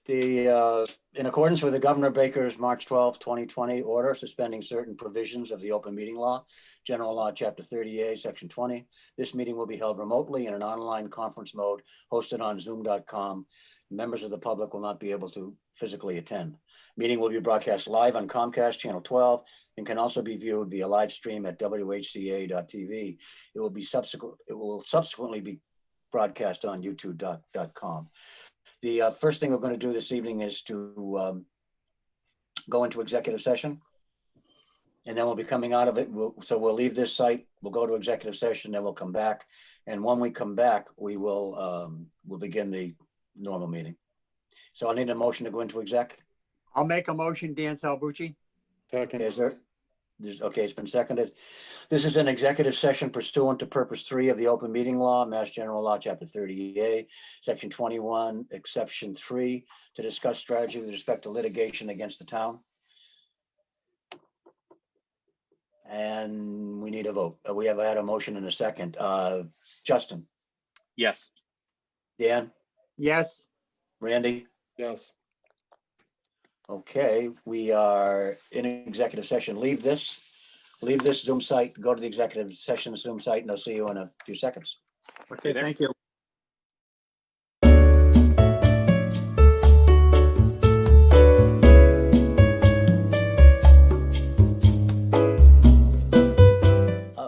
In accordance with the Governor Baker's March 12, 2020 order suspending certain provisions of the open meeting law, General Law, Chapter 30A, Section 20, this meeting will be held remotely in an online conference mode hosted on zoom.com. Members of the public will not be able to physically attend. Meeting will be broadcast live on Comcast Channel 12 and can also be viewed via live stream at whca.tv. It will subsequently be broadcast on youtube.com. The first thing we're going to do this evening is to go into executive session, and then we'll be coming out of it. So we'll leave this site, we'll go to executive session, then we'll come back. And when we come back, we will we'll begin the normal meeting. So I need a motion to go into exec. I'll make a motion, Dan Salvucci. Second. Okay, it's been seconded. This is an executive session pursuant to purpose 3 of the open meeting law, Mass General Law, Chapter 30A, Section 21, Exception 3, to discuss strategy with respect to litigation against the town. And we need a vote. We have had a motion in a second. Justin? Yes. Dan? Yes. Randy? Yes. Okay, we are in executive session. Leave this Zoom site, go to the executive session Zoom site, and I'll see you in a few seconds. Okay, thank you.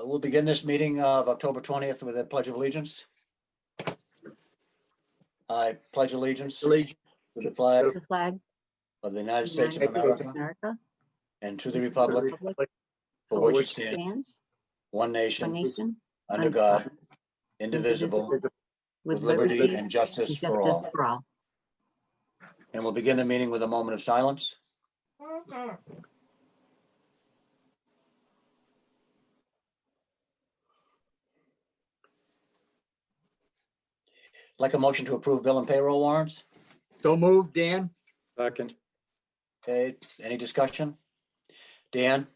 We'll begin this meeting of October 20th with a Pledge of Allegiance. I pledge allegiance to the flag of the United States of America and to the republic for which it stands, one nation, under God, indivisible, with liberty and justice for all. And we'll begin the meeting with a moment of silence. Like a motion to approve bill and payroll warrants. So moved, Dan. Second. Okay, any discussion? Dan?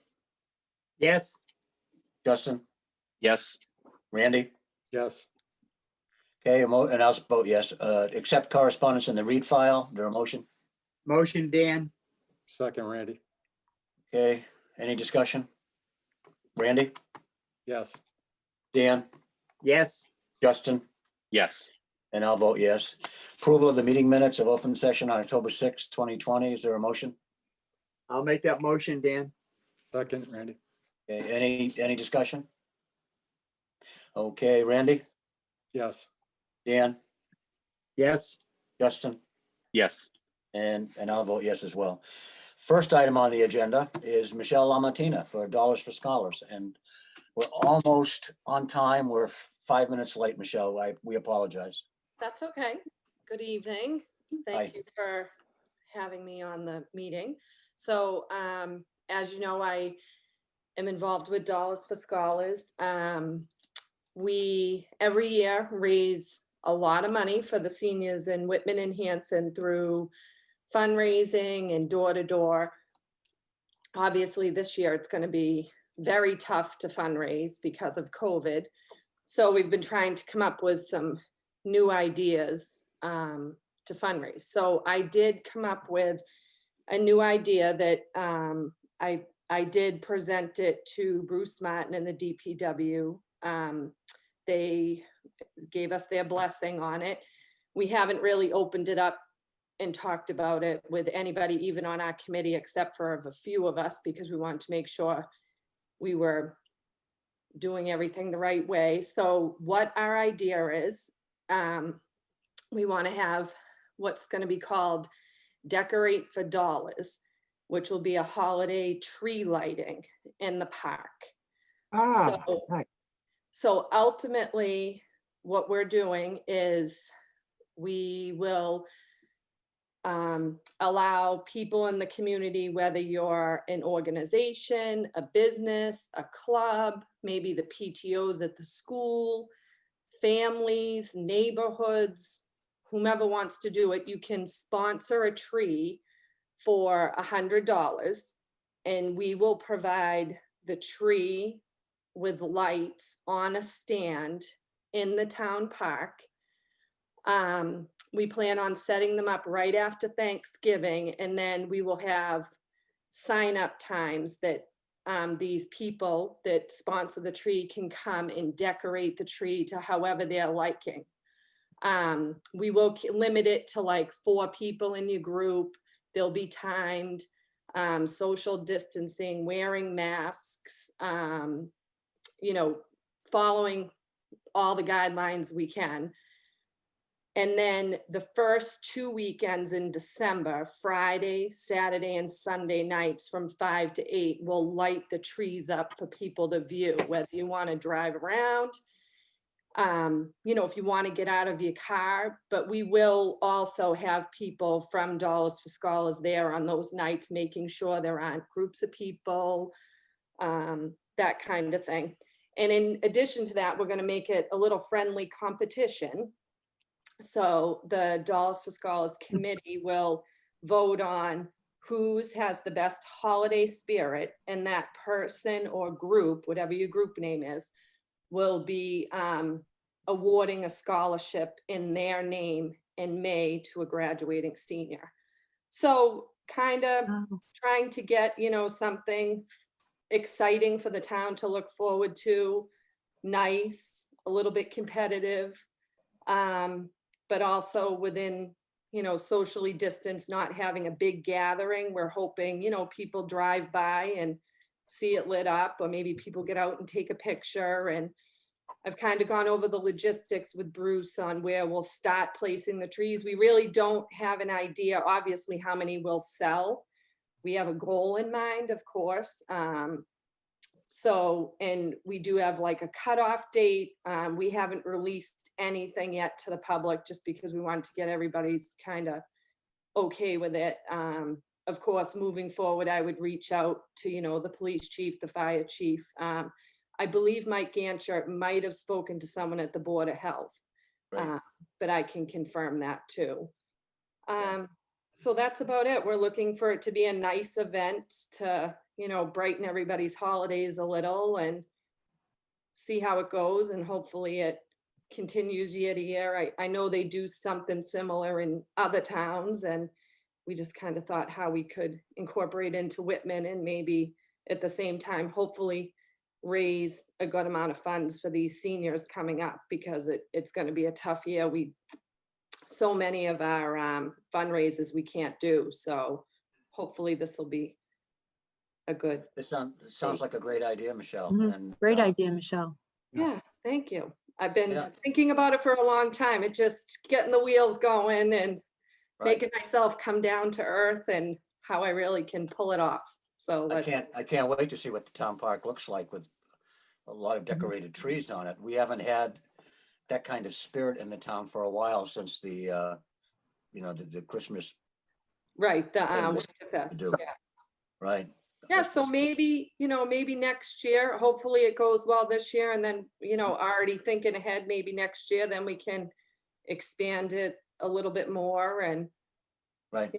Yes. Justin? Yes. Randy? Yes. Okay, and I'll vote yes. Accept correspondence in the read file. Is there a motion? Motion, Dan. Second, Randy. Okay, any discussion? Randy? Yes. Dan? Yes. Justin? Yes. And I'll vote yes. Approval of the meeting minutes of open session on October 6th, 2020. Is there a motion? I'll make that motion, Dan. Second, Randy. Okay, any discussion? Okay, Randy? Yes. Dan? Yes. Justin? Yes. And I'll vote yes as well. First item on the agenda is Michelle Lamontina for Dollars for Scholars. And we're almost on time. We're 5 minutes late, Michelle. We apologize. That's okay. Good evening. Hi. Thank you for having me on the meeting. So as you know, I am involved with Dollars for Scholars. We every year raise a lot of money for the seniors in Whitman and Hanson through fundraising and door-to-door. Obviously, this year it's going to be very tough to fundraise because of COVID. So we've been trying to come up with some new ideas to fundraise. So I did come up with a new idea that I did present it to Bruce Martin and the DPW. They gave us their blessing on it. We haven't really opened it up and talked about it with anybody, even on our committee, except for a few of us, because we wanted to make sure we were doing everything the right way. So what our idea is, we want to have what's going to be called Decorate for Dollars, which will be a holiday tree lighting in the park. Right. So ultimately, what we're doing is we will allow people in the community, whether you're an organization, a business, a club, maybe the PTOs at the school, families, neighborhoods, whomever wants to do it, you can sponsor a tree for $100, and we will provide the tree with lights on a stand in the town park. We plan on setting them up right after Thanksgiving, and then we will have sign up times that these people that sponsor the tree can come and decorate the tree to however they're liking. We will limit it to like 4 people in your group. They'll be timed, social distancing, wearing masks, you know, following all the guidelines we can. And then the first 2 weekends in December, Friday, Saturday, and Sunday nights from 5 to 8, we'll light the trees up for people to view, whether you want to drive around, you know, if you want to get out of your car. But we will also have people from Dollars for Scholars there on those nights, making sure there aren't groups of people, that kind of thing. And in addition to that, we're going to make it a little friendly competition. So the Dollars for Scholars committee will vote on whose has the best holiday spirit, and that person or group, whatever your group name is, will be awarding a scholarship in their name in May to a graduating senior. So kind of trying to get, you know, something exciting for the town to look forward to, nice, a little bit competitive, but also within, you know, socially distanced, not having a big gathering. We're hoping, you know, people drive by and see it lit up, or maybe people get out and take a picture. And I've kind of gone over the logistics with Bruce on where we'll start placing the trees. We really don't have an idea, obviously, how many we'll sell. We have a goal in mind, of course. So, and we do have like a cutoff date. We haven't released anything yet to the public just because we wanted to get everybody's kind of okay with it. Of course, moving forward, I would reach out to, you know, the police chief, the fire chief. I believe Mike Gancher might have spoken to someone at the Board of Health, Right. but I can confirm that too. So that's about it. We're looking for it to be a nice event to, you know, brighten everybody's holidays a little and see how it goes. And hopefully it continues year to year. I know they do something similar in other towns, and we just kind of thought how we could incorporate into Whitman and maybe at the same time, hopefully raise a good amount of funds for these seniors coming up, because it's going to be a tough year. So many of our fundraisers we can't do. So hopefully this will be a good. This sounds like a great idea, Michelle. Mhm. And Great idea, Michelle. Yeah, thank you. I've been Yeah. thinking about it for a long time. It's just getting the wheels going and Right. making myself come down to earth and how I really can pull it off. So I let's, can't wait to see what the town park looks like with a lot of decorated trees on it. We haven't had that kind of spirit in the town for a while since the, you know, the Christmas, right, the thing that Winterfest, do. yeah. right? Yeah, so maybe, you know, maybe next year, hopefully it goes well this year, and then, you know, already thinking ahead, maybe next year, then we can expand it a little bit more and Right,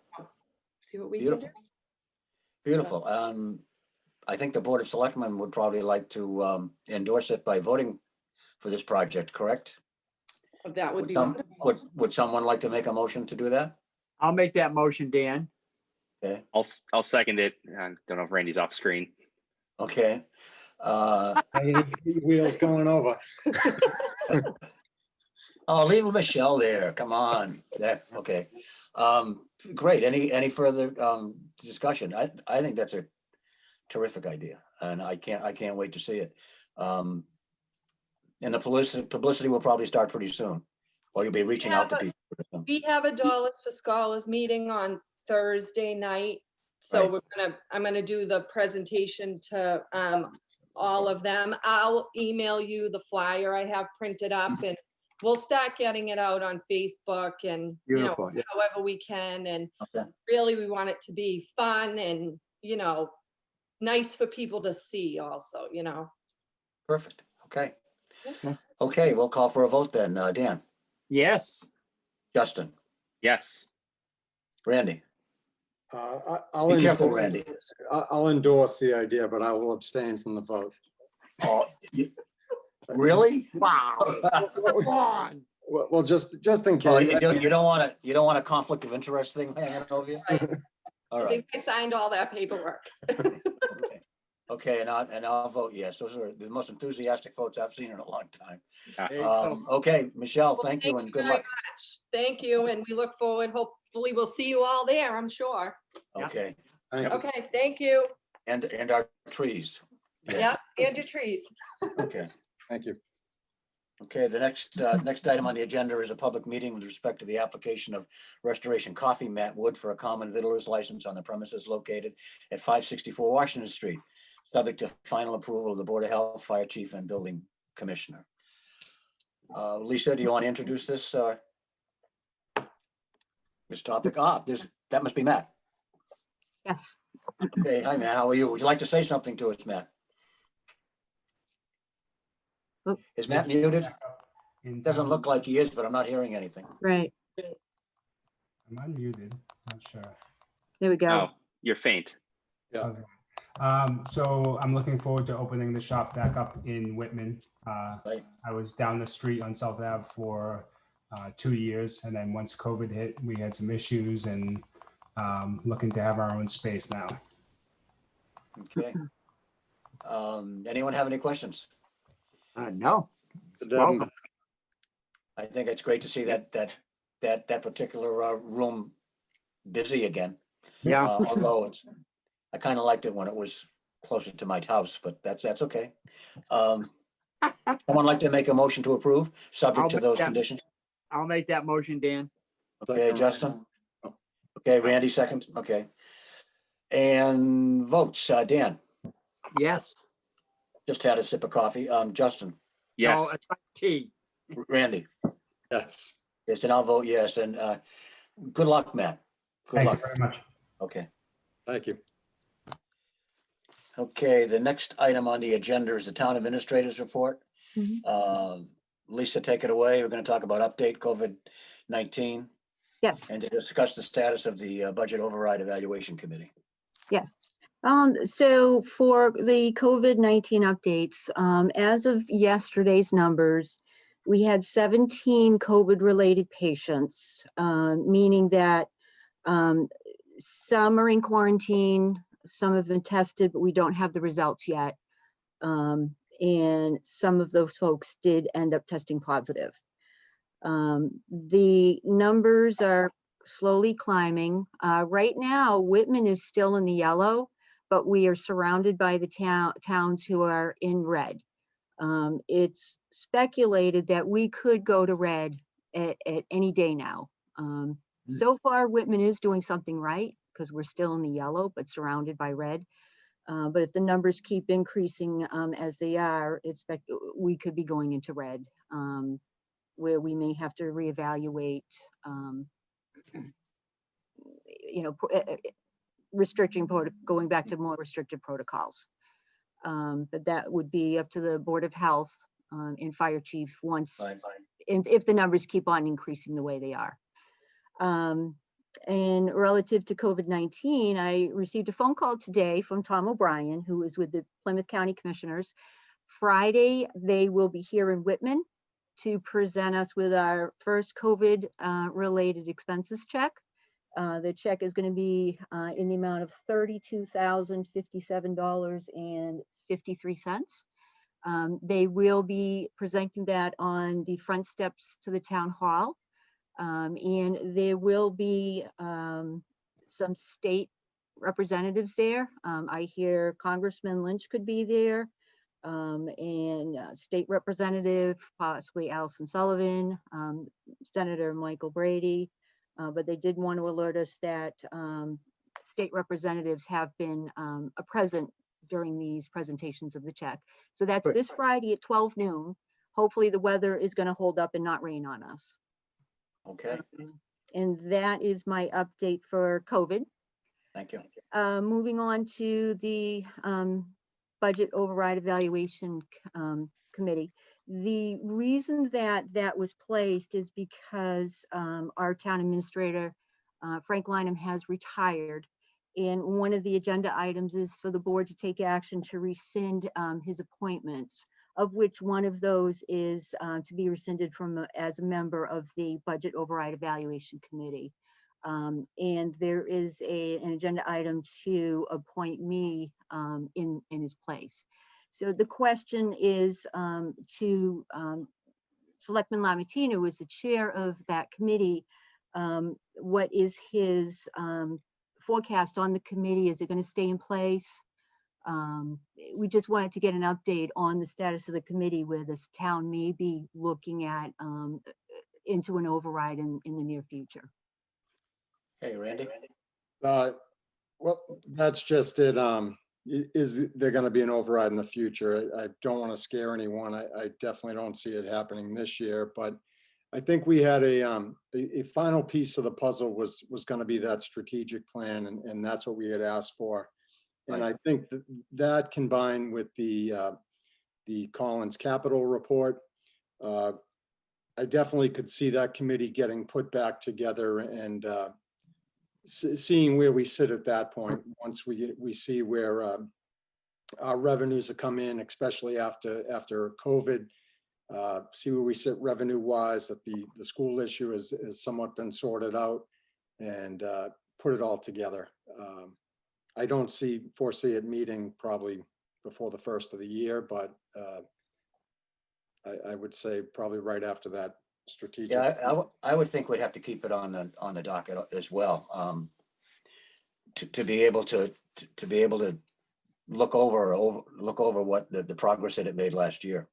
see what we can do. beautiful. Beautiful. I think the Board of Selectmen would probably like to endorse it by voting for this project, correct? That would be Some- wonderful. Would someone like to make a motion to do that? I'll make that motion, Dan. Okay, I'll second it. I don't know if Randy's off screen. okay. Wheels going over. Oh, leave Michelle there. Come on. Yeah, okay. Great. Any further discussion? I think that's a terrific idea, and I can't wait to see it. And the publicity will probably start pretty soon, or you'll be reaching Yeah, out to but people. pretty soon. We have a Dollars for Scholars meeting on Thursday night. So Right. I'm gonna do the presentation to all of them. I'll email you the flyer I have printed up, and we'll start getting it out on Facebook and, you know, Beautiful, yeah. however we can. And Okay. really, we want it to be fun and, you know, nice for people to see also, you know. Perfect. Okay. Yeah. Okay, we'll call for a vote then. Dan, Yes. Justin, Yes. Randy. I'll Be careful, endorse- Randy. I'll endorse the idea, but I will abstain from the vote. Oh, really? Wow. Come on. Well, just in Oh, case. you don't want a conflict of interest thing hanging over you? Right. All I right. think I signed all that paperwork. Okay. Okay, and I'll vote yes. Those are the most enthusiastic votes I've seen in a long time. There you go. Okay, Michelle, Well, thank you and good very luck. much. Thank you, and we look forward, hopefully we'll see you all there, I'm sure. Yeah. Okay, Thank you. Okay, thank you. and our trees. Yep, and your trees. Okay, Thank you. okay, the next item on the agenda is a public meeting with respect to the application of Restoration Coffee Matt Wood for a common vittler's license on the premises located at 564 Washington Street, subject to final approval of the Board of Health, Fire Chief, and Building Commissioner. Lisa, do you want to introduce this topic? That must be Matt. Yes, Okay, hi Matt, how are you? Would you like to say something to us, Matt? Oh. Is Matt muted? Doesn't look like he is, but I'm not hearing anything. right. I'm unmuted, not sure. There we go. Oh, you're faint. Yeah. How's that? So I'm looking forward to opening the shop back up in Whitman. Right. I was down the street on South Ave for 2 years, and then once COVID hit, we had some issues, and looking to have our own space now. Okay. Anyone have any questions? No. Good Welcome. I think it's great to see that particular room busy again. Yeah. Although I kind of liked it when it was closer to my house, but that's okay. Someone like to make a motion to approve, subject I'll to make those that- conditions? I'll make that motion, Dan. Okay, Justin? Okay, Randy seconds, okay. And votes, Dan, Yes. just had a sip of coffee. Justin, Yes. No, it's not tea. Randy, Yes. yes, and I'll vote yes, and good luck, Matt. Good Thank you luck, very much. okay. Thank you. Okay, the next item on the agenda is the town administrator's report. Mhm. Lisa, take it away. We're going to talk about update COVID-19 Yes, and to discuss the status of the budget override evaluation committee. yes. So for the COVID-19 updates, as of yesterday's numbers, we had 17 COVID-related patients, meaning that some are in quarantine, some have been tested, but we don't have the results yet. And some of those folks did end up testing positive. The numbers are slowly climbing. Right now, Whitman is still in the yellow, but we are surrounded by the towns who are in red. It's speculated that we could go to red at any day now. So far, Whitman is doing something right because we're still in the yellow, but surrounded by red. But if the numbers keep increasing as they are, we could be going into red, where we may have to reevaluate, going back to more restrictive protocols. But that would be up to the Board of Health and Fire Chief once, Fine. and if the numbers keep on increasing the way they are. And relative to COVID-19, I received a phone call today from Tom O'Brien, who is with the Plymouth County Commissioners. Friday, they will be here in Whitman to present us with our first COVID related expenses check. The check is going to be in the amount of $32,057.53. They will be presenting that on the front steps to the town hall. And there will be some state representatives there. I hear Congressman Lynch could be there, and state representative, possibly Allison Sullivan, Senator Michael Brady. But they did want to alert us that state representatives have been present during these presentations of the check. So that's Good. this Friday at 12 noon. Hopefully the weather is going to hold up and not rain on us. Okay, And that is my update for COVID. thank you. Moving on to the Budget Override Evaluation Committee. The reason that that was placed is because our town administrator, Frank Lynham, has retired. And one of the agenda items is for the board to take action to rescind his appointments. of which one of those is to be rescinded from as a member of the Budget Override Evaluation Committee. And there is an agenda item to appoint me in his place. So the question is to Selectman Lamatino, who is the chair of that committee. What is his forecast on the committee? Is it going to stay in place? We just wanted to get an update on the status of the committee, where this town may be looking at into an override in the near future. Hey, Randy? Well, that's just it. Is there going to be an override in the future? I don't want to scare anyone. I definitely don't see it happening this year, but I think we had a final piece of the puzzle was going to be that strategic plan, and that's what we had asked for. And I think that combined with the Collins Capital report, I definitely could see that committee getting put back together and seeing where we sit at that point. Once we see where our revenues have come in, especially after COVID, see where we sit revenue wise, that the school issue has somewhat been sorted out, and put it all together. I don't foresee it meeting probably before the first of the year, but I would say probably right after that strategic. Yeah, I would think we'd have to keep it on the docket as well, to be able to look over what the progress that it made last year.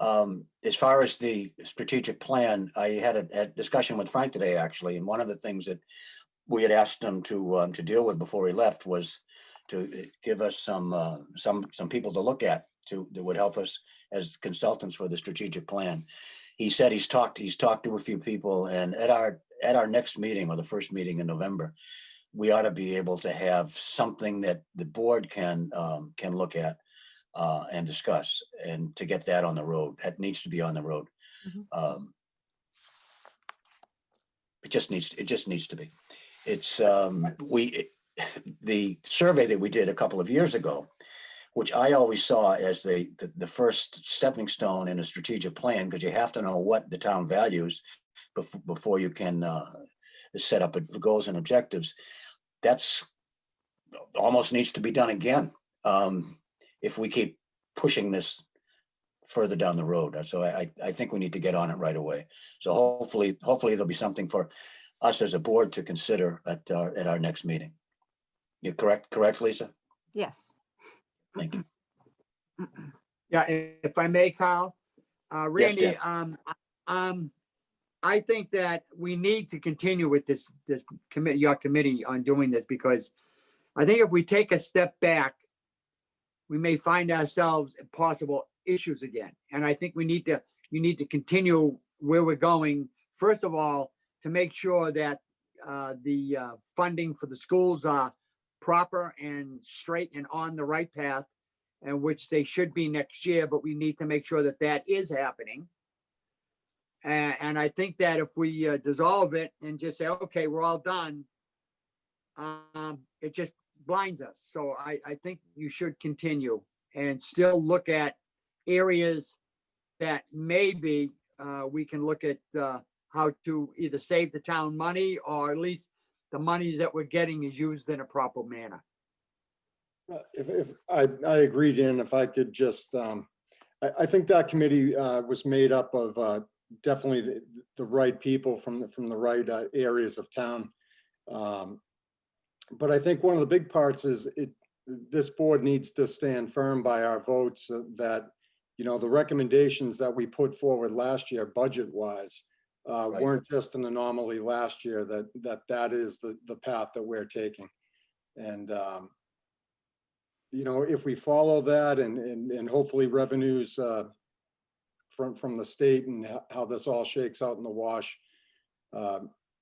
As far as the strategic plan, I had a discussion with Frank today, actually, and one of the things that we had asked him to deal with before he left was to give us some people to look at that would help us as consultants for the strategic plan. He said he's talked to a few people, and at our next meeting, or the first meeting in November, we ought to be able to have something that the board can look at and discuss, and to get that on the road. That needs to be on the road. It just needs to be. It's the survey that we did a couple of years ago, which I always saw as the first stepping stone in a strategic plan, because you have to know what the town values before you can set up goals and objectives. That's almost needs to be done again if we keep pushing this further down the road. So I think we need to get on it right away. So hopefully there'll be something for us as a board to consider at our next meeting. You correct, Lisa? Yes. Thank you. Yeah, if I may, Kyle, Randy, I think that we need to continue with this committee, your committee, on doing this, because I think if we take a step back, we may find ourselves in possible issues again. And I think you need to continue where we're going. First of all, to make sure that the funding for the schools are proper and straight and on the right path, and which they should be next year, but we need to make sure that that is happening. And I think that if we dissolve it and just say, okay, we're all done, it just blinds us. So I think you should continue and still look at areas that maybe we can look at how to either save the town money, or at least the monies that we're getting is used in a proper manner. If I agree, Dan, if I could just, I think that committee was made up of definitely the right people from the right areas of town. But I think one of the big parts is this board needs to stand firm by our votes that, the recommendations that we put forward last year, budget wise, weren't just an anomaly last year, that is the path that we're taking. And, if we follow that and hopefully revenues from the state and how this all shakes out in the wash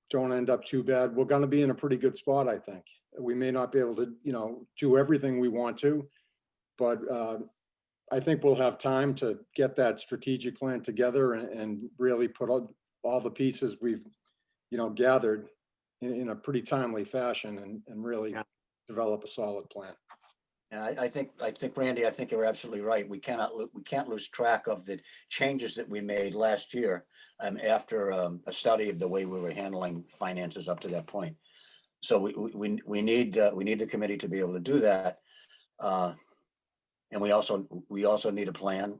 don't end up too bad, we're going to be in a pretty good spot. I think we may not be able to, do everything we want to, but I think we'll have time to get that strategic plan together and really put all the pieces we've, gathered in a pretty timely fashion and really develop a solid plan. And I think, Randy, I think you're absolutely right. We can't lose track of the changes that we made last year after a study of the way we were handling finances up to that point. So we need the committee to be able to do that. And we also need a plan.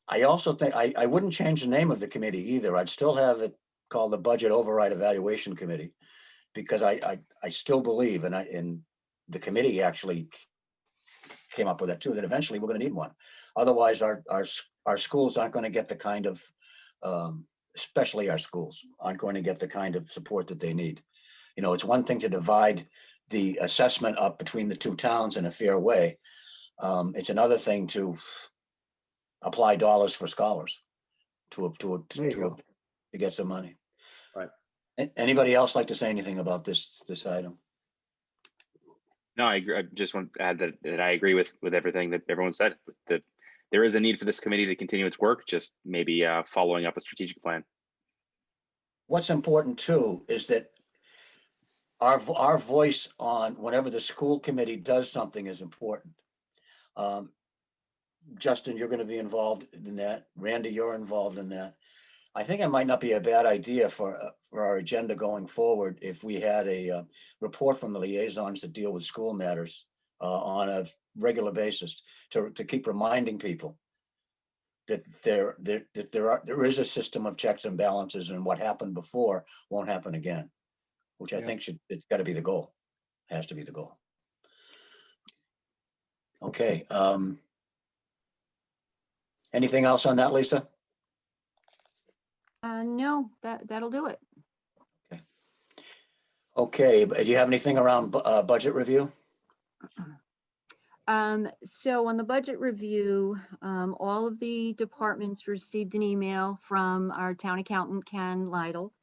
I also think I wouldn't change the name of the committee either. I'd still have it called the Budget Override Evaluation Committee, because I still believe, and the committee actually came up with that too, that eventually we're going to need one. Otherwise, our schools aren't going to get the kind of, especially our schools aren't going to get the kind of support that they need. You know, it's one thing to divide the assessment up between the two towns in a fair way. It's another thing to apply dollars for scholars to There you go. get some money. Right. Anybody else like to say anything about this item? No, I agree. I just want to add that I agree with everything that everyone said. That there is a need for this committee to continue its work, just maybe following up a strategic plan. What's important too is that our voice on whenever the school committee does something is important. Justin, you're going to be involved in that. Randy, you're involved in that. I think it might not be a bad idea for our agenda going forward if we had a report from the liaisons that deal with school matters on a regular basis to keep reminding people that there is a system of checks and balances, and what happened before won't happen again, which I Yeah. think it's got to be the goal. Has to be the goal. Okay. Anything else on that, Lisa? No, that'll do it. Okay, do you have anything around budget review? So on the budget review, all of the departments received an email from our town accountant, Ken Lytle,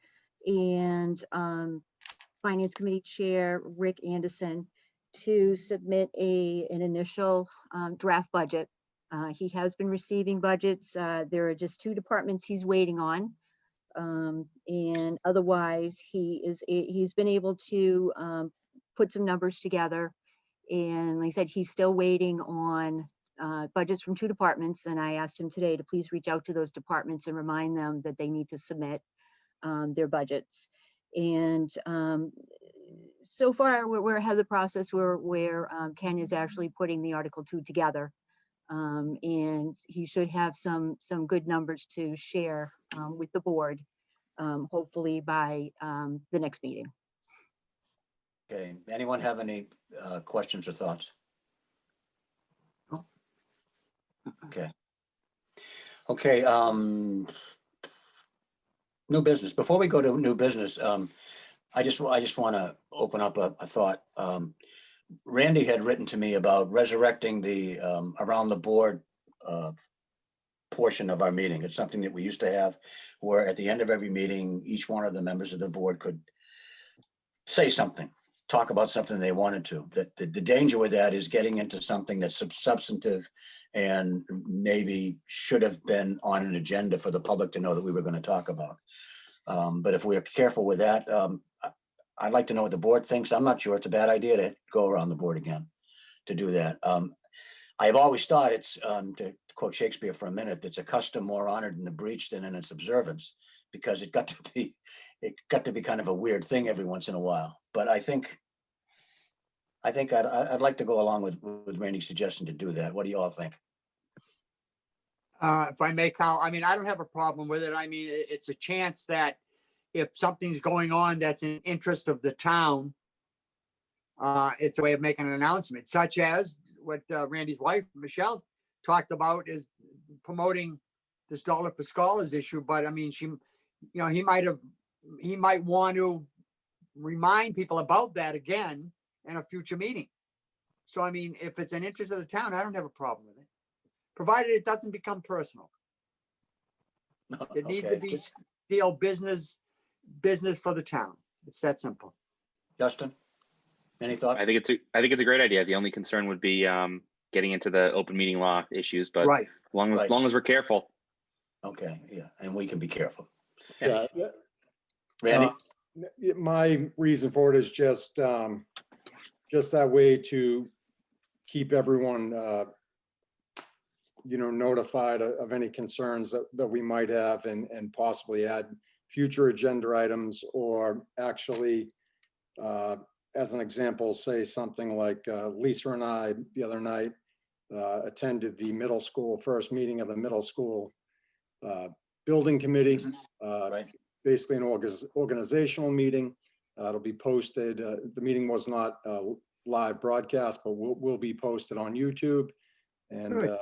and Finance Committee Chair, Rick Anderson, to submit an initial draft budget. He has been receiving budgets. There are just 2 departments he's waiting on. And otherwise, he's been able to put some numbers together. And like I said, he's still waiting on budgets from 2 departments. And I asked him today to please reach out to those departments and remind them that they need to submit their budgets. And so far, we're ahead of the process where Ken is actually putting the Article 2 together. And he should have some good numbers to share with the board, hopefully by the next meeting. Okay, anyone have any questions or thoughts? Okay. Okay, new business. Before we go to new business, I just want to open up a thought. Randy had written to me about resurrecting the around the board portion of our meeting. It's something that we used to have where at the end of every meeting, each one of the members of the board could say something, talk about something they wanted to. The danger with that is getting into something that's substantive and maybe should have been on an agenda for the public to know that we were going to talk about. But if we're careful with that, I'd like to know what the board thinks. I'm not sure it's a bad idea to go around the board again to do that. I've always thought it's, to quote Shakespeare for a minute, it's a custom more honored in the breach than in its observance, because it got to be kind of a weird thing every once in a while. But I think I'd like to go along with Randy's suggestion to do that. What do you all think? If I may, Kyle, I mean, I don't have a problem with it. I mean, it's a chance that if something's going on that's in interest of the town, it's a way of making an announcement, such as what Randy's wife, Michelle, talked about, is promoting this Dollar for Scholars issue. But I mean, he might want to remind people about that again in a future meeting. So, I mean, if it's an interest of the town, I don't have a problem with it, provided it doesn't become personal. It needs to Okay, be still business for the town. It's that simple. Justin, any thoughts? I think it's a great idea. The only concern would be getting into the open meeting law issues, but Right. as long as we're careful. Okay, yeah, and we can be careful. Yeah. Randy? My reason for it is just that way to keep everyone, notified of any concerns that we might have, and possibly add future agenda items, or actually, as an example, say something like Lisa and I the other night attended the middle school, first meeting of the middle school building committee. Right. Basically an organizational meeting. It'll be posted. The meeting was not live broadcast, but will be posted on YouTube. And Good.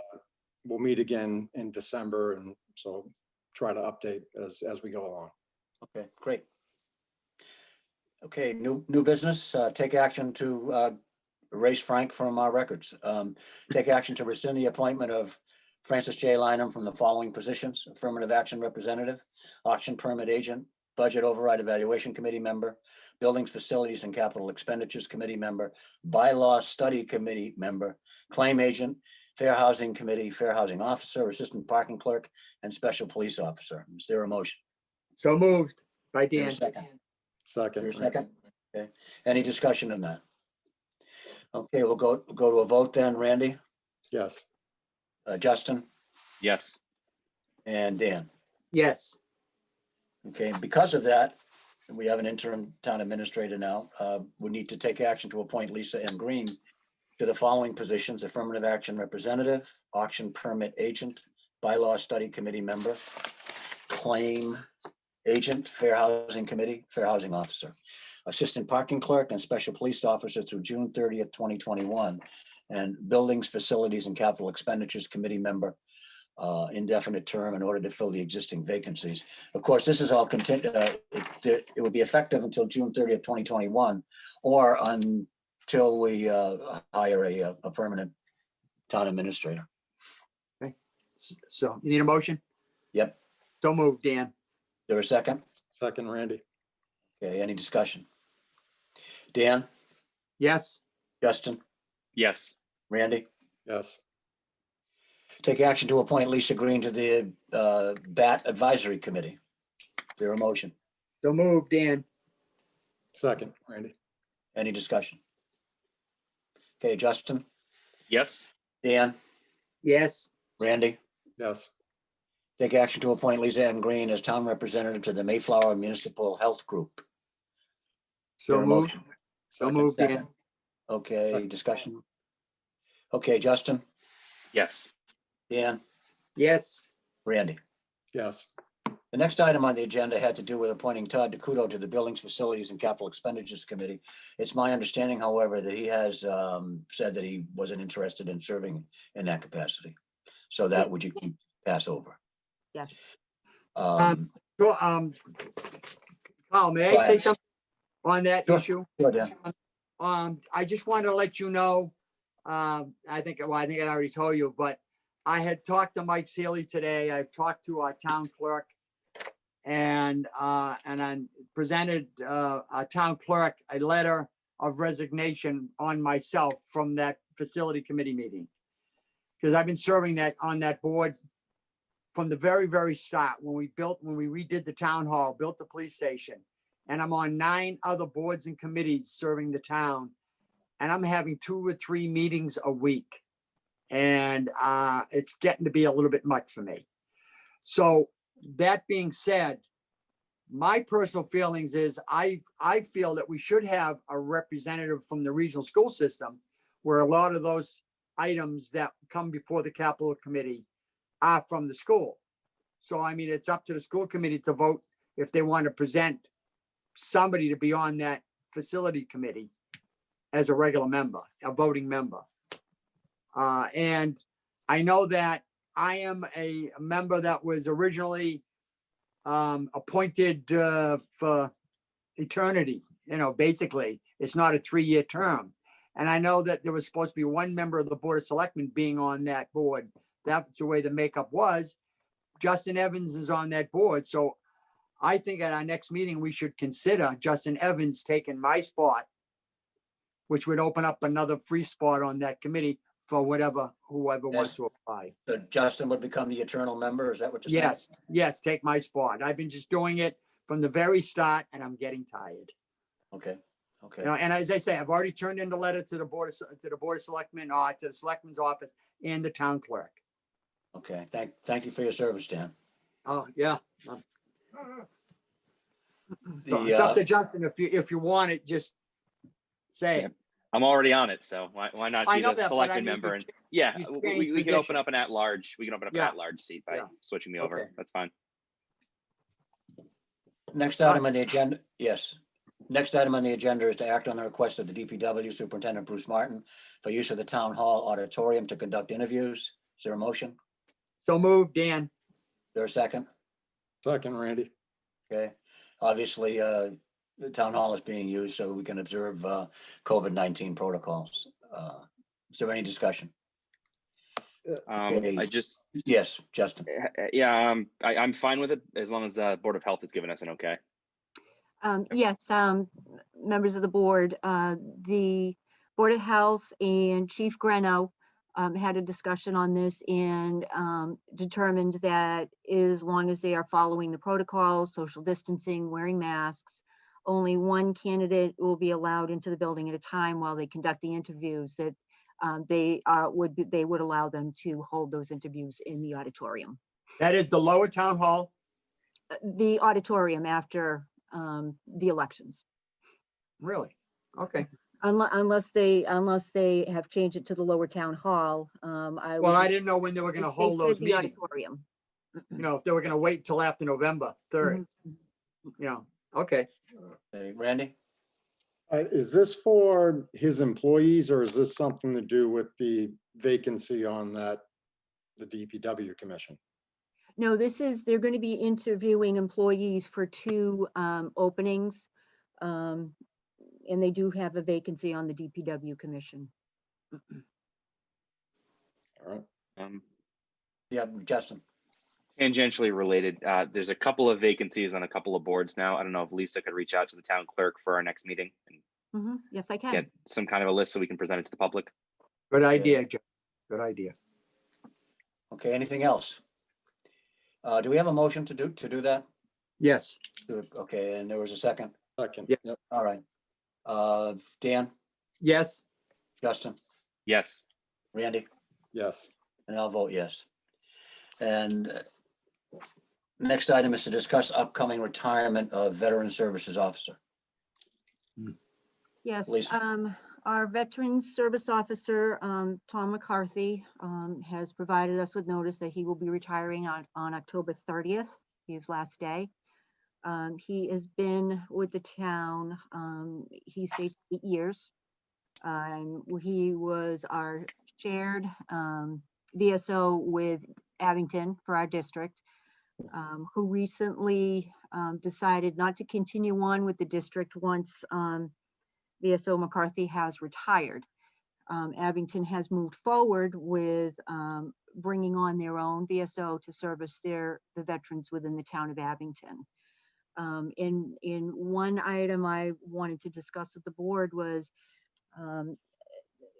we'll meet again in December, and so try to update as we go along. Okay, great. Okay, new business, take action to erase Frank from our records. Take action to rescind the appointment of Francis J. Lineham from the following positions: affirmative action representative, auction permit agent, budget override evaluation committee member, buildings, facilities and capital expenditures committee member, bylaw study committee member, claim agent, fair housing committee, fair housing officer, assistant parking clerk, and special police officer. Is there a motion? So moved by Is there a Dan. second? Is Second. there a second? Okay, any discussion on that? Okay, we'll go to a vote then. Randy, Yes. Justin, Yes. and Dan. Yes. Okay, because of that, we have an interim town administrator now. We need to take action to appoint Lisa M. Green to the following positions: affirmative action representative, auction permit agent, bylaw study committee member, claim agent, fair housing committee, fair housing officer, assistant parking clerk, and special police officer through June 30th, 2021, and buildings, facilities, and capital expenditures committee member, indefinite term, in order to fill the existing vacancies. Of course, this is all it would be effective until June 30th, 2021, or until we hire a permanent town administrator. So you need a motion? Yep. So moved, Dan. There a second? Second, Randy. Okay, any discussion? Dan, Yes. Justin, Yes. Randy? Yes. Take action to appoint Lisa Green to the BAT Advisory Committee. Is there a motion? So moved, Dan. Second, Randy. Any discussion? Okay, Justin, Yes. Dan, Yes. Randy? Yes. Take action to appoint Lisa M. Green as town representative to the Mayflower Municipal Health Group. Is there So a moved. motion? So moved, Dan. Second. Okay, discussion. Okay, Justin, Yes. Dan, Yes. Randy. Yes. The next item on the agenda had to do with appointing Todd DeCudo to the Buildings, Facilities, and Capital Expenditures Committee. It's my understanding, however, that he has said that he wasn't interested in serving in that capacity. So that would you pass over? Yes. So, Carl, may Go I say ahead. something on that Sure. issue? Sure, Dan. I just want to let you know, I think I already told you, but I had talked to Mike Sealy today. I've talked to our town clerk, and I presented our town clerk a letter of resignation on myself from that facility committee meeting. Because I've been serving on that board from the very, very start, when we redid the town hall, built the police station. And I'm on 9 other boards and committees serving the town. And I'm having 2 or 3 meetings a week. And it's getting to be a little bit much for me. So that being said, my personal feelings is I feel that we should have a representative from the regional school system, where a lot of those items that come before the capital committee are from the school. So, I mean, it's up to the school committee to vote if they want to present somebody to be on that facility committee as a regular member, a voting member. And I know that I am a member that was originally appointed for eternity. Basically, it's not a 3-year term. And I know that there was supposed to be 1 member of the Board of Selectmen being on that board. That's the way the makeup was. Justin Evans is on that board. So I think at our next meeting, we should consider Justin Evans taking my spot, which would open up another free spot on that committee for whoever wants to apply. So Justin would become the eternal member, is that what you're saying? Yes, take my spot. I've been just doing it from the very start and I'm getting tired. Okay, Okay, You know, and as I say, I've already turned in the letter to the Board of Selectmen, to the Selectmen's office and the town clerk. okay. Thank you for your service, Dan. Oh, yeah. So The, it's up to Justin. If you want it, just say Yeah. it. I'm already on it, so why not I be know the that, but I selected mean, member? you And yeah, you we change can open position. up an at-large. We can open up an Yeah. at-large seat by Yeah. switching me over. Okay. That's fine. Next item on the agenda, yes. Next item on the agenda is to act on the request of the DPW Superintendent Bruce Martin for use of the Town Hall Auditorium to conduct interviews. Is there a motion? Is So move, Dan. there a second? Second, Randy. Okay, obviously, the town hall is being used so we can observe COVID-19 protocols. Is there any discussion? Okay. I just Yes, Justin. yeah, I'm fine with it as long as the Board of Health has given us an okay. Yes, members of the board, the Board of Health and Chief Greno had a discussion on this and determined that as long as they are following the protocols, social distancing, wearing masks, only one candidate will be allowed into the building at a time while they conduct the interviews, that they would allow them to hold those interviews in the auditorium. That is the lower town hall. The auditorium after the elections. Really? Okay. Unless they have changed it to the lower town hall. Well, I didn't know when they were going to hold those the meetings. auditorium. You know, if they were going to wait till after November 3rd. You know, okay. Okay, Randy? Is this for his employees or is this something to do with the vacancy on the DPW commission? No, they're going to be interviewing employees for 2 openings. And they do have a vacancy on the DPW commission. All right. Yeah, Justin. Tangentially related, there's a couple of vacancies on a couple of boards now. I don't know if Lisa could reach out to the town clerk for our next meeting and Yes, I can. get some kind of a list so we can present it to the public. Good idea, Jeff. Good idea. Okay, anything else? Do we have a motion to do that? Yes. Good, okay, and there was a second. Second. Yeah. Yep. All right. Dan, Yes. Justin, Yes. Randy, Yes. and I'll vote yes. And next item is to discuss upcoming retirement of Veteran Services Officer. Yes, Lisa. our Veterans Service Officer, Tom McCarthy, has provided us with notice that he will be retiring on October 30th, his last day. He has been with the town, he states 8 years. He was our shared VSO with Abington for our district, who recently decided not to continue on with the district once VSO McCarthy has retired. Abington has moved forward with bringing on their own VSO to service the veterans within the town of Abington. In one item I wanted to discuss with the board was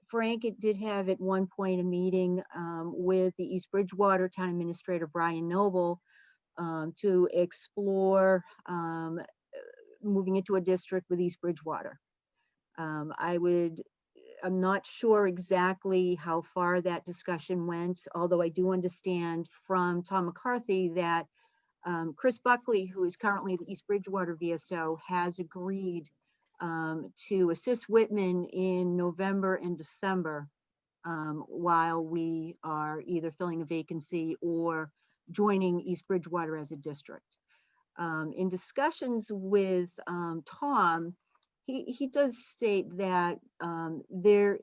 Frank did have at one point a meeting with the East Bridgewater Town Administrator Brian Noble to explore moving into a district with East Bridgewater. I'm not sure exactly how far that discussion went, although I do understand from Tom McCarthy that Chris Buckley, who is currently the East Bridgewater VSO, has agreed to assist Whitman in November and December while we are either filling a vacancy or joining East Bridgewater as a district. In discussions with Tom, he does state that there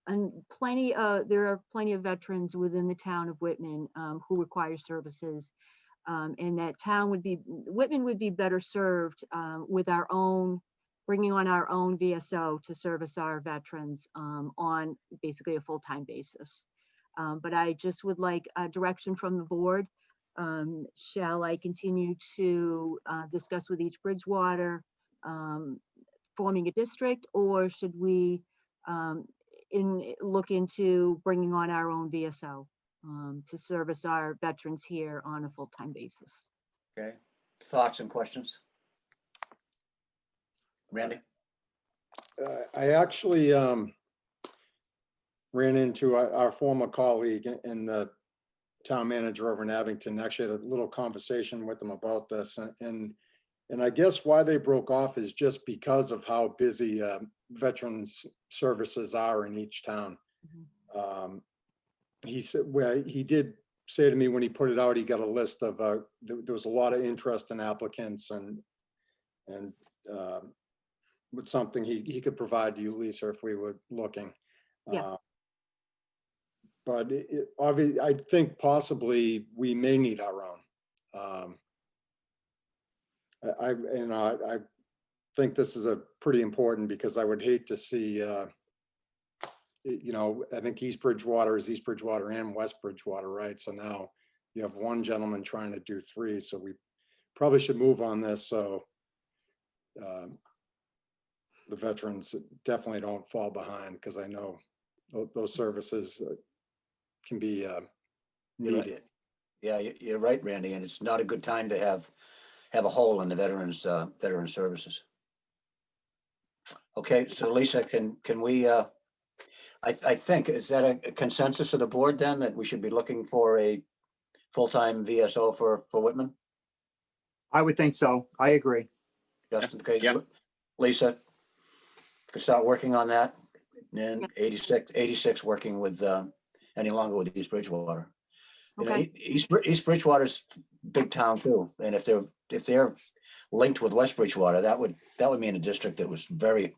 are plenty of veterans within the town of Whitman who require services, and that Whitman would be better served with bringing on our own VSO to service our veterans on basically a full-time basis. But I just would like a direction from the board. Shall I continue to discuss with East Bridgewater forming a district, or should we look into bringing on our own VSO to service our veterans here on a full-time basis? Okay, thoughts and questions? Randy? I actually ran into our former colleague and the town manager over in Abington. Actually had a little conversation with them about this, and I guess why they broke off is just because of how busy veterans services are in each town. He said, well, he did say to me when he put it out, he got a list of, there was a lot of interest in applicants, and with something he could provide to you, Lisa, if we were looking. Yes. But obviously, I think possibly we may need our own. I think this is a pretty important, because I would hate to see, I think East Bridgewater is East Bridgewater and West Bridgewater, right? So now you have one gentleman trying to do three, so we probably should move on this. So the veterans definitely don't fall behind, because I know those services can be needed. Yeah, you're right, Randy, and it's not a good time to have a hole in the veterans services. Okay, so Lisa, can we, I think, is that a consensus of the board then, that we should be looking for a full-time VSO for Whitman? I would think so. I agree. Justin, okay, Yeah. Lisa, could start working on that. And Yeah. 86 working with, any longer with East Bridgewater. You know, Okay. East Bridgewater's big town too, and if they're linked with West Bridgewater, that would mean a district that was very,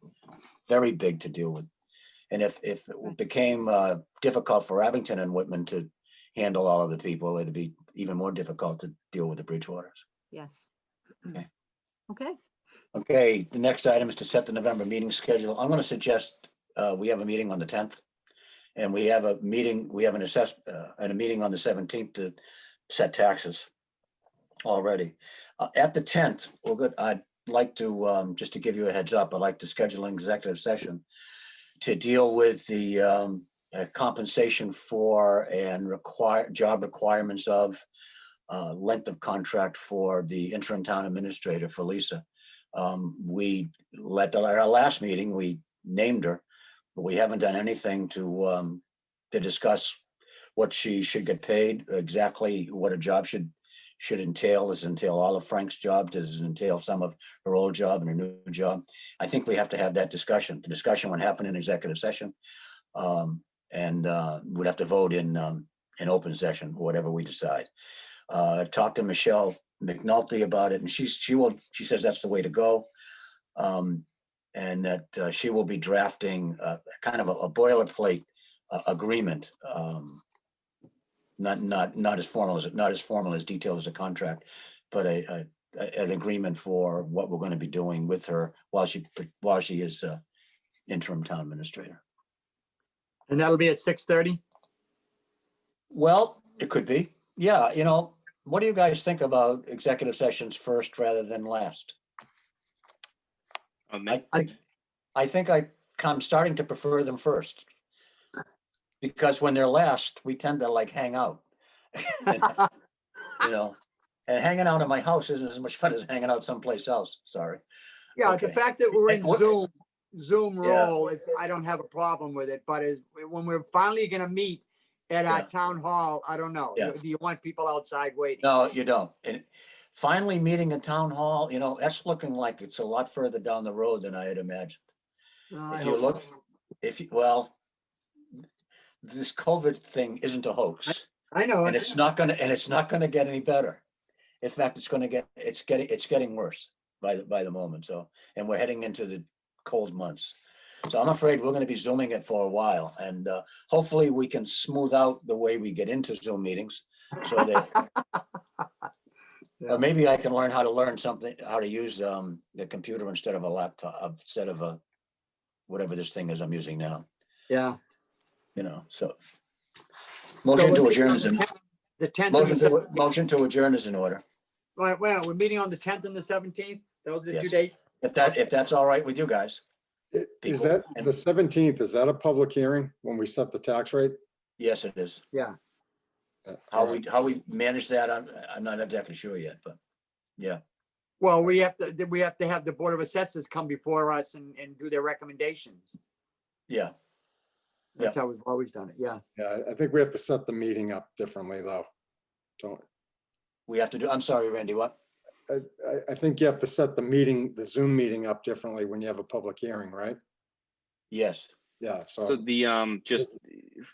very big to deal with. And if it became difficult for Abington and Whitman to handle all of the people, it'd be even more difficult to deal with the Bridgewaters. Yes. Okay. Okay. Okay, the next item is to set the November meeting schedule. I'm going to suggest we have a meeting on the 10th, and we have a meeting and a meeting on the 17th to set taxes already. At the 10th, well, good. I'd like to, just to give you a heads up, I'd like to schedule an executive session to deal with the compensation for and job requirements of length of contract for the interim town administrator for Lisa. Our last meeting, we named her, but we haven't done anything to discuss what she should get paid, exactly what a job should entail. Does it entail all of Frank's job? Does it entail some of her old job and her new job? I think we have to have that discussion. The discussion would happen in executive session, and we'd have to vote in open session, whatever we decide. I've talked to Michelle McNulty about it, and she says that's the way to go, and that she will be drafting kind of a boilerplate agreement, not as formal as detailed as a contract, but an agreement for what we're going to be doing with her while she is interim town administrator. And that'll be at 6:30? Well, it could be. Yeah, what do you guys think about executive sessions first rather than last? I think I'm starting to prefer them first, because when they're last, we tend to like hang out. And hanging out in my house isn't as much fun as hanging out someplace else. Sorry. Yeah, Okay. the fact that we're in Zoom Yeah. role, I don't have a problem with it, but when we're finally gonna meet at our Yeah. town hall, I don't know. Yeah. Do you want people outside waiting? No, you don't. And finally meeting in town hall, that's looking like it's a lot further down the road than I had imagined. I If you hope look, well, this COVID thing isn't a hoax, I know and it. it's not gonna get any better. In fact, it's getting worse by the moment. So, and we're heading into the cold months. So I'm afraid we're going to be Zooming it for a while, and hopefully we can smooth out the way we get into Zoom meetings, so that, or maybe I can learn how to use the computer instead of a laptop, instead of a whatever this thing is I'm using now. Yeah. So motion to adjourn is in The 10th and the 17th. motion to adjourn is in order. Well, we're meeting on the 10th and the 17th. Those are the two Yes. dates. If that's all right with you guys. Is People. that the 17th? Is that a public hearing when we set the tax rate? Yes, it is. Yeah. How we manage that, I'm not exactly sure yet, but yeah. Well, we have to have the Board of Assessors come before us and do their recommendations. Yeah, That's how we've always done it. Yeah. Yeah, I think we have to set the meeting up differently though. Don't, we have to do, I'm sorry, Randy, what? I think you have to set the meeting, the Zoom meeting up differently when you have a public hearing, right? Yes, Yeah, So so, the, just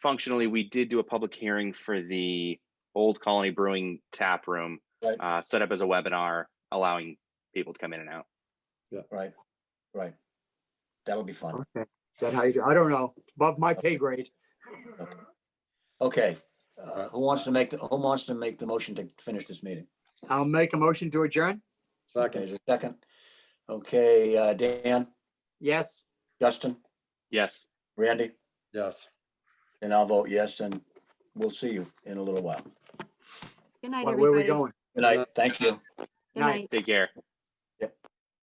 functionally, we did do a public hearing for the Old Colony Brewing Tap Room, right, set up as a webinar, allowing people to come in and out. right, right. That'll be fun. Okay. Is that how you do? I don't know. It's above my pay grade. Okay, who wants to make the motion to finish this meeting? I'll make a motion to adjourn. Okay, second, is there a second? Okay, Dan, Yes. Justin, Yes. Randy, yes. and I'll vote yes, and we'll see you in a little while. Good night, Where are we everybody. going? Good night, thank you. Good Night. night. Take care.